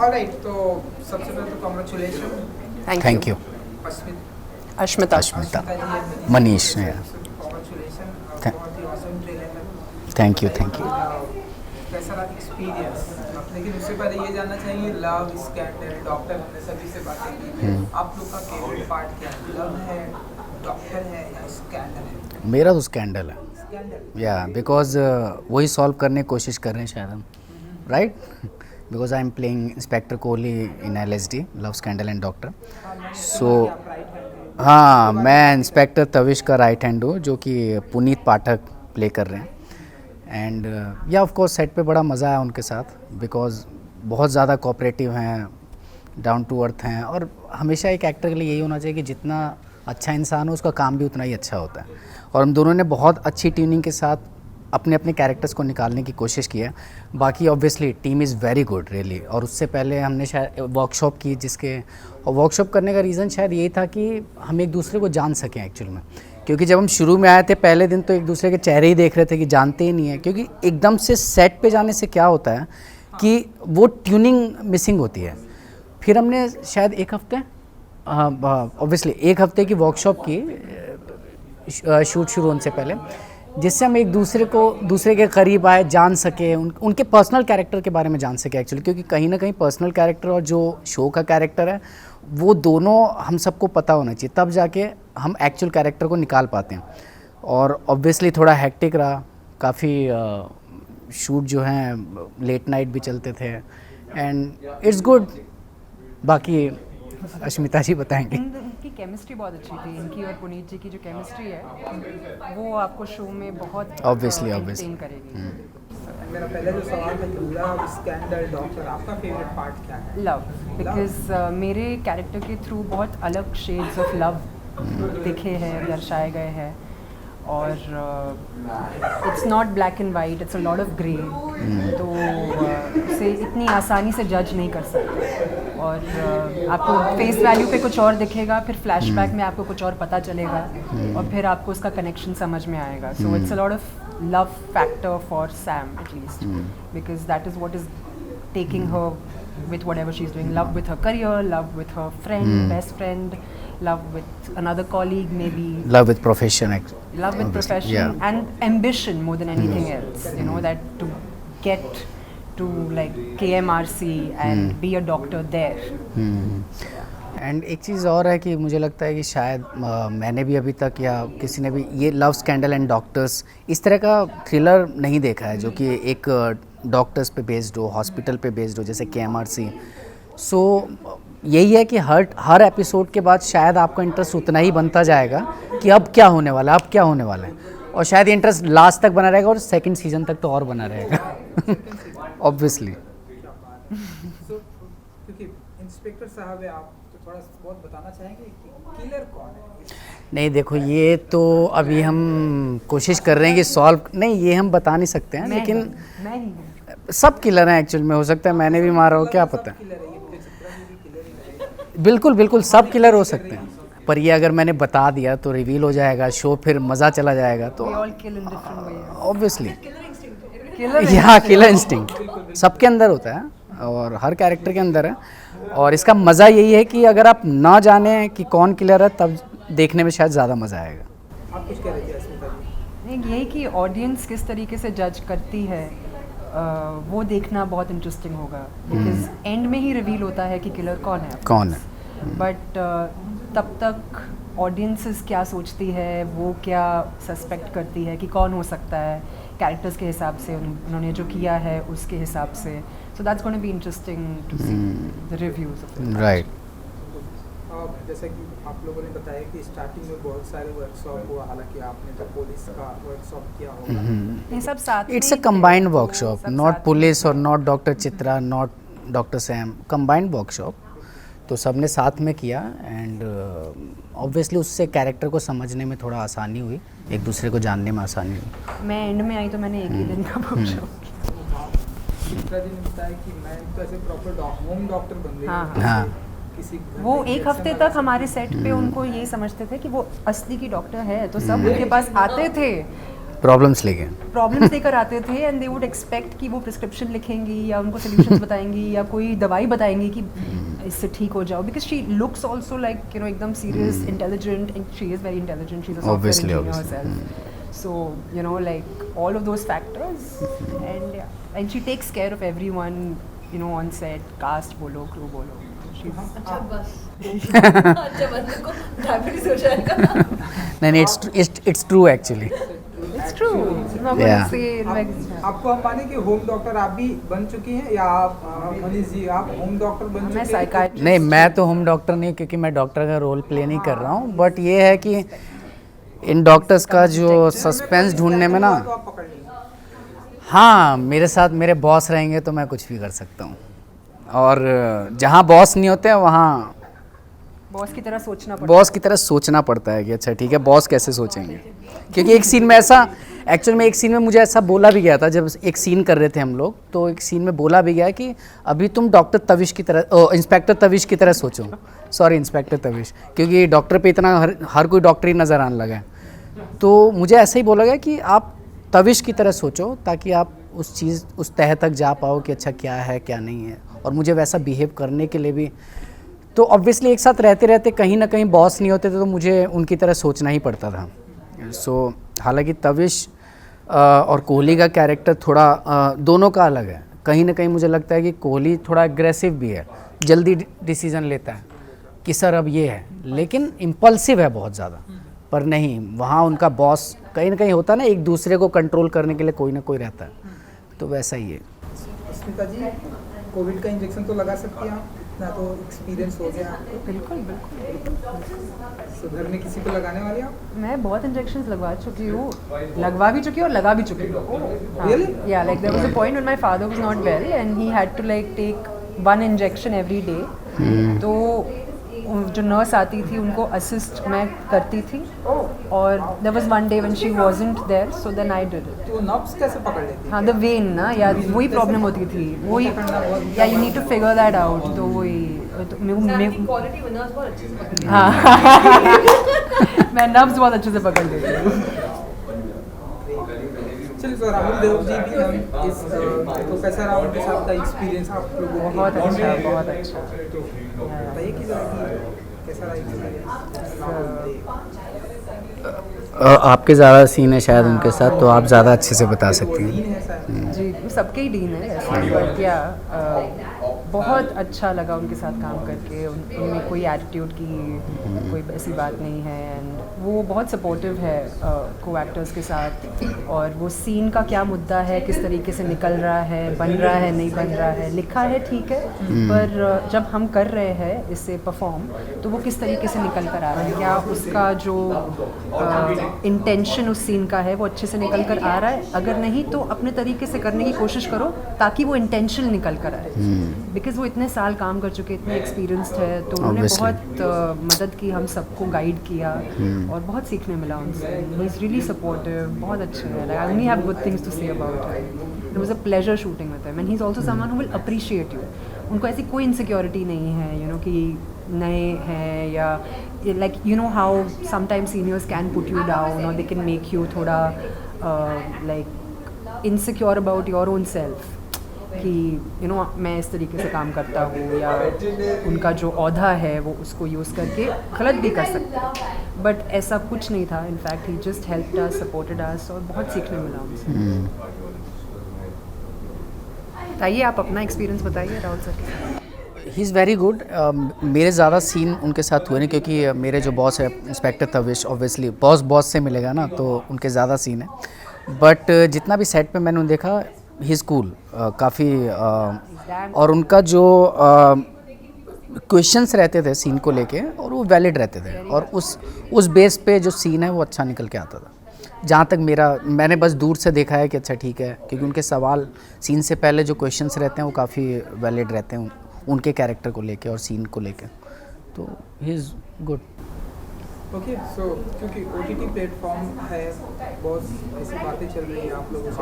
Alright, तो सबसे पहले तो congratulation. Thank you. Ashmita. Ashmita, Manish, congratulation, बहुत ही ऑसम ट्रेलर है। Thank you. कैसा रहा एक्सपीरियंस? लेकिन उससे पहले ये जानना चाहिए, लव, स्कैंडल, डॉक्टर, हमने सभी से बातें की, आप लोग का फेवरेट पार्ट क्या है? लव है, डॉक्टर है या स्कैंडल है? मेरा तो स्कैंडल है, स्कैंडल। या बिकॉज वही सॉल्व करने की कोशिश कर रहे हैं शायद हम, right? Because I am playing inspector Kohli in LSD, love, scandal and doctor. So हाँ, मैं इंस्पेक्टर तविश का राइट हैंड हूँ, जो कि पुनीत पाठक प्ले कर रहे हैं। एंड या ऑफ कोर्स सेट पे बड़ा मज़ा आया उनके साथ, बिकॉज बहुत ज़्यादा कोऑपरेटिव हैं, डाउन टू अर्थ हैं, और हमेशा एक एक्टर के लिए यही होना चाहिए कि जितना अच्छा इंसान हो उसका काम भी उतना ही अच्छा होता है। और हम दोनों ने बहुत अच्छी ट्यूनिंग के साथ अपने अपने कैरेक्टर्स को निकालने की कोशिश की है। बाकी obviously team is very good really. और उससे पहले हमने शायद वर्कशॉप की, जिसके और वर्कशॉप करने का रीज़न शायद यही था कि हम एक दूसरे को जान सकें एक्चुअल में। क्योंकि जब हम शुरू में आए थे पहले दिन तो एक दूसरे के चेहरे ही देख रहे थे कि जानते ही नहीं है, क्योंकि एकदम से सेट पे जाने से क्या होता है कि वो ट्यूनिंग मिसिंग होती है। फिर हमने शायद एक हफ्ते ऑब्वियसली एक हफ्ते की वर्कशॉप की शूट शुरू होने से पहले, जिससे हम एक दूसरे के करीब आए, जान सके, उनके पर्सनल कैरेक्टर के बारे में जान सके एक्चुअली। क्योंकि कहीं ना कहीं पर्सनल कैरेक्टर और जो शो का कैरेक्टर है वो दोनों हम सबको पता होना चाहिए, तब जाके हम एक्चुअल कैरेक्टर को निकाल पाते हैं। और ऑब्वियसली थोड़ा हेक्टिक रहा, काफ़ी शूट जो हैं लेट नाइट भी चलते थे, एंड इट्स गुड। बाकी अश्मिता जी बताएंगे। इनकी केमिस्ट्री बहुत अच्छी थी, इनकी और पुनीत जी की जो केमिस्ट्री है वो आपको शो में बहुत Obviously. entertain करेगी। मेरा पहले जो सवाल था कि लव, स्कैंडल, डॉक्टर, आपका फेवरेट पार्ट क्या है? लव, बिकॉज मेरे कैरेक्टर के थ्रू बहुत अलग शेड्स ऑफ लव दिखे हैं, दर्शाए गए हैं। और it's not black and white, it's a lot of grey. तो उसे इतनी आसानी से जज नहीं कर सकते। और आपको फेस वैल्यू पे कुछ और दिखेगा, फिर फ्लैशबैक में आपको कुछ और पता चलेगा, और फिर आपको उसका कनेक्शन समझ में आएगा। So it's a lot of love factor for Sam at least, because that is what is taking her with whatever she's doing. Love with her career, love with her friend, best friend, love with another colleague maybe. Love with profession. Love with profession, yeah. And ambition more than anything else. You know, that to get to like KMRC and be a doctor there. And एक चीज़ और है कि मुझे लगता है कि शायद मैंने भी अभी तक या किसी ने भी ये लव, स्कैंडल एंड डॉक्टर्स इस तरह का थ्रिलर नहीं देखा है, जो कि एक डॉक्टर्स पे बेस्ड हो, हॉस्पिटल पे बेस्ड हो, जैसे KMRC। सो यही है कि हर एपिसोड के बाद शायद आपका इंटरेस्ट उतना ही बनता जाएगा कि अब क्या होने वाला है, अब क्या होने वाला है, और शायद इंटरेस्ट लास्ट तक बना रहेगा और सेकंड सीजन तक तो और बना रहेगा ऑब्वियसली। क्योंकि इंस्पेक्टर साहब है आप, तो थोड़ा बहुत बताना चाहेंगे कि किलर कौन है? नहीं देखो, ये तो अभी हम कोशिश कर रहे हैं कि सॉल्व, नहीं ये हम बता नहीं सकते हैं, लेकिन मैं ही हूँ। सब किलर हैं एक्चुअल में। हो सकता है मैंने भी मारा हो, क्या पता है। बिल्कुल सब किलर हो सकते हैं, पर ये अगर मैंने बता दिया तो रिवील हो जाएगा शो, फिर मज़ा चला जाएगा। तो We all kill in different ways. Obviously Killer यहाँ किलर इंस्टिंक्ट सबके अंदर होता है और हर कैरेक्टर के अंदर है। और इसका मज़ा यही है कि अगर आप ना जाने कि कौन किलर है, तब देखने में शायद ज़्यादा मज़ा आएगा। आप कुछ कह रहे थे अस्मिता जी? नहीं, यही कि ऑडियंस किस तरीके से जज करती है, वो देखना बहुत इंटरेस्टिंग होगा। बिकॉज एंड में ही रिवील होता है कि किलर कौन है। कौन है, बट तब तक ऑडियंसेस क्या सोचती है, वो क्या सस्पेक्ट करती है कि कौन हो सकता है, कैरेक्टर्स के हिसाब से, उन्होंने जो किया है उसके हिसाब से। So that's gonna be interesting to see the reviews of it. Right. जैसा कि आप लोगों ने बताया कि स्टार्टिंग में बहुत सारे वर्कशॉप हुआ, हालांकि आपने तो पुलिस का वर्कशॉप किया होगा। ये सब साथ it's a combined workshop, not police और not doctor Chitra, not doctor Sam, combined workshop. तो सबने साथ में किया, एंड ऑब्वियसली उससे कैरेक्टर को समझने में थोड़ा आसानी हुई, एक दूसरे को जानने में आसानी हुई। मैं एंड में आई तो मैंने एक ही दिन का वर्कशॉप। चित्रा जी ने बताया कि मैं तो ऐसे प्रॉपर होम डॉक्टर बन गई। हाँ। किसी वो एक हफ्ते तक हमारे सेट पे उनको ये समझते थे कि वो असली की डॉक्टर है, तो सब उनके पास आते थे प्रॉब्लम्स लेके प्रॉब्लम्स लेकर आते थे एंड दे वुड एक्सपेक्ट कि वो प्रिस्क्रिप्शन लिखेंगी या उनको सोल्यूशंस बताएंगी या कोई दवाई बताएंगी कि इससे ठीक हो जाओ, because she looks also like you know एकदम serious intelligent and she is very intelligent, she is a Obviously, software obviously. herself. So you know like all of those factors and she takes care of everyone, you know, on set, cast bolo, crew bolo. She's अच्छा बस अच्छा बस को diabetes हो जाएगा। नहीं, it's true actually. it's true. I'm not Yeah. going to say like आपको हम माने कि होम डॉक्टर आप भी बन चुकी हैं या आप मनीष जी आप होम डॉक्टर बन चुके मैं हैं? साइकाट्रिस्ट नहीं, मैं तो होम डॉक्टर नहीं, क्योंकि मैं डॉक्टर का रोल प्ले नहीं कर रहा हूँ. बट ये है कि इन डॉक्टर्स का जो सस्पेंस ढूंढने में ना, तो आप पकड़ लीजिए। हाँ, मेरे साथ मेरे बॉस रहेंगे तो मैं कुछ भी कर सकता हूँ. और जहाँ बॉस नहीं होते हैं वहाँ बॉस की तरह सोचना पड़ता बॉस की तरह सोचना पड़ता है कि अच्छा ठीक है, बॉस कैसे सोचेंगे. क्योंकि एक सीन में ऐसा, एक्चुअल में एक सीन में मुझे ऐसा बोला भी गया था, जब एक सीन कर रहे थे हम लोग, तो एक सीन में बोला भी गया कि अभी तुम डॉक्टर तविश की तरह, इंस्पेक्टर तविश की तरह सोचो. सॉरी, इंस्पेक्टर तविश, क्योंकि डॉक्टर पे इतना हर कोई डॉक्टर ही नज़र आने लगा है. तो मुझे ऐसा ही बोला गया कि आप तविश की तरह सोचो, ताकि आप उस तह तक जा पाओ कि अच्छा क्या है क्या नहीं है. और मुझे वैसा बिहेव करने के लिए भी, तो ऑब्वियसली एक साथ रहते रहते कहीं ना कहीं बॉस नहीं होते थे, तो मुझे उनकी तरह सोचना ही पड़ता था. सो हालांकि तविश और कोहली का कैरेक्टर थोड़ा दोनों का अलग है. कहीं ना कहीं मुझे लगता है कि कोहली थोड़ा एग्रेसिव भी है, जल्दी डिसीजन लेता है कि सर अब ये है, लेकिन इम्पल्सिव है बहुत ज़्यादा. पर नहीं, वहाँ उनका बॉस कहीं ना कहीं होता है ना, एक दूसरे को कंट्रोल करने के लिए कोई ना कोई रहता है. तो वैसा ही है. स्मिता जी, कोविड का इंजेक्शन तो लगा सकती हैं आप, इतना तो एक्सपीरियंस हो गया आपको. बिल्कुल बिल्कुल. तो घर में किसी को लगाने वाले आप? मैं बहुत इंजेक्शंस लगवा चुकी हूँ, लगवा भी चुकी हूँ और लगा भी चुकी हूँ. Really? Yeah, like there was a point when my father was not well and he had to like take one injection every day. तो जो नर्स आती थी उनको असिस्ट मैं करती थी, और there was one day when she wasn't there, so then I did it. तो नब्स कैसे पकड़ लेती हैं? हाँ, द वेन ना, या वही प्रॉब्लम होती थी, वही या you need to figure that out. तो वही तो क्वालिटी विनर्स बहुत अच्छे से पकड़ लिया। हाँ मैं नब्स बहुत अच्छे से पकड़ लेती हूँ. चलिए, तो राहुल देव जी भी हम इस प्रोफेसर राहुल के साथ का एक्सपीरियंस आप लोगों को बहुत अच्छा, बहुत अच्छा. बताइए कि कैसा रहा एक्सपीरियंस राहुल देव? आपके ज़्यादा सीन है शायद उनके साथ, तो आप ज़्यादा अच्छे से बता सकती हैं. डीन है सर. जी, वो सबके ही डीन है ऐसे, बट या बहुत अच्छा लगा उनके साथ काम करके. उनमें कोई एटीट्यूड की कोई ऐसी बात नहीं है, एंड वो बहुत सपोर्टिव है को एक्टर्स के साथ. और वो सीन का क्या मुद्दा है, किस तरीके से निकल रहा है, बन रहा है नहीं बन रहा है, लिखा है ठीक है, पर जब हम कर रहे हैं इससे परफॉर्म, तो वो किस तरीके से निकल कर आ रहा है, क्या उसका जो इंटेंशन उस सीन का है वो अच्छे से निकल कर आ रहा है. अगर नहीं तो अपने तरीके से करने की कोशिश करो ताकि वो इंटेंशन निकल कर आए. बिकॉज वो इतने साल काम कर चुके, इतने एक्सपीरियंस्ड है, तो उन्होंने Obviously. बहुत मदद की, हम सबको गाइड किया, और बहुत सीखने मिला उनसे. ही इज़ रियली सपोर्टिव, बहुत अच्छे हैं. Like I only have good things to say about him. It was a pleasure shooting with him, and he is also someone who will appreciate you. उनको ऐसी कोई इनसिक्योरिटी नहीं है, you know, कि नए हैं या like you know how sometimes seniors can put you down or they can make you थोड़ा like insecure about your own self, कि you know मैं इस तरीके से काम करता हूँ, या उनका जो औहदा है वो उसको यूज़ करके गलत भी कर सकते हैं. बट ऐसा कुछ नहीं था. In fact he just helped us, supported us, और बहुत सीखने मिला उनसे. बताइए, आप अपना एक्सपीरियंस बताइए राहुल सर के. He is very good. मेरे ज़्यादा सीन उनके साथ हुए नहीं, क्योंकि मेरे जो बॉस है इंस्पेक्टर तविश, ऑब्वियसली बॉस से मिलेगा ना, तो उनके ज़्यादा सीन है. बट जितना भी सेट पे मैंने देखा, ही इज़ कूल काफ़ी. और उनका जो क्वेश्चंस रहते थे सीन को लेके, और वो वैलिड रहते थे, और उस बेस पे जो सीन है वो अच्छा निकल के आता था. जहाँ तक मैंने बस दूर से देखा है कि अच्छा ठीक है, क्योंकि उनके सवाल सीन से पहले जो क्वेश्चंस रहते हैं वो काफ़ी वैलिड रहते हैं उनके कैरेक्टर को लेके और सीन को लेके. तो ही इज़ गुड. ओके, सो क्योंकि OTT प्लेटफॉर्म है, बहुत ऐसी बातें चल रही हैं आप लोगों से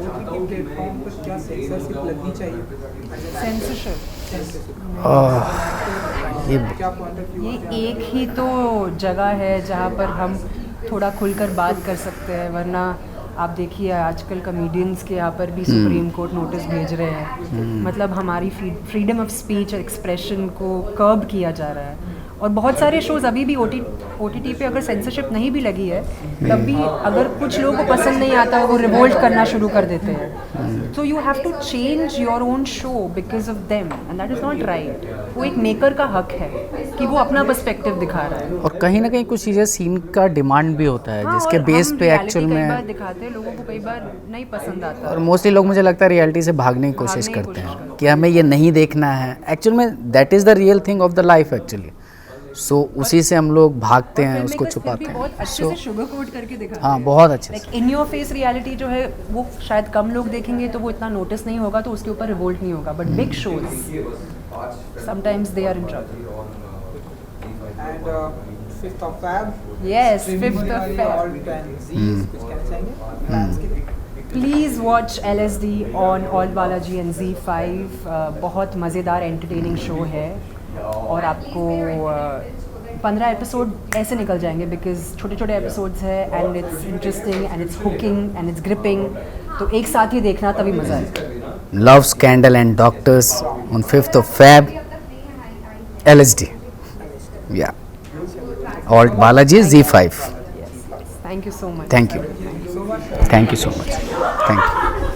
OTT प्लेटफॉर्म पर क्या सेंसरशिप लगनी चाहिए? सेंसरशिप ये क्या पॉइंट ऑफ व्यू? ये एक ही तो जगह है जहाँ पर हम थोड़ा खुलकर बात कर सकते हैं, वरना आप देखिए आजकल कॉमेडियंस के यहाँ पर भी सुप्रीम कोर्ट नोटिस भेज रहे हैं। मतलब हमारी फ्रीडम ऑफ स्पीच और एक्सप्रेशन को कर्ब किया जा रहा है। और बहुत सारे शोज़ अभी भी OTT पे अगर सेंसरशिप नहीं भी लगी है तब भी अगर कुछ लोगों को पसंद नहीं आता वो रिवोल्ट करना शुरू कर देते हैं। So you have to change your own show because of them and that is not right. वो एक मेकर का हक है कि वो अपना पर्सपेक्टिव दिखा रहा है। और कहीं ना कहीं कुछ चीज़ें सीन का डिमांड भी होता है हाँ, जिसके और बेस हम पे reality एक्चुअल कई में, बार दिखाते हैं, लोगों को कई बार नहीं पसंद आता। और मोस्टली लोग मुझे लगता है रियलिटी से भागने की कोशिश भागने की करते कोशिश हैं कि हमें ये नहीं देखना है। एक्चुअल में that is the real thing of the life actually. So उसी से हम लोग भागते हैं, उसको छुपाते हैं। बहुत अच्छे से शुगर कोट करके दिखाते हाँ, हैं। बहुत अच्छे से। Like in your face reality जो है वो शायद कम लोग देखेंगे तो वो इतना नोटिस नहीं होगा, तो उसके ऊपर रिवोल्ट नहीं होगा। But big shows sometimes they are in trouble. And 5th of Feb Yes, streaming 5th of होने वाली Feb. All Plan Z's, कुछ कहना चाहेंगे fans के लिए? Please watch LSD on all Balaji and Z5। बहुत मज़ेदार एंटरटेनिंग शो है और आपको 15 एपिसोड ऐसे निकल जाएंगे बिकॉज छोटे छोटे एपिसोड्स है and it's interesting and it's hooking and it's gripping. तो एक साथ ही देखना तभी मज़ा आएगा। Love scandal and doctors on 5th of Feb, LSD, या alt Balaji Z5। Thank you so much. Thank you, thank you so much, thank you.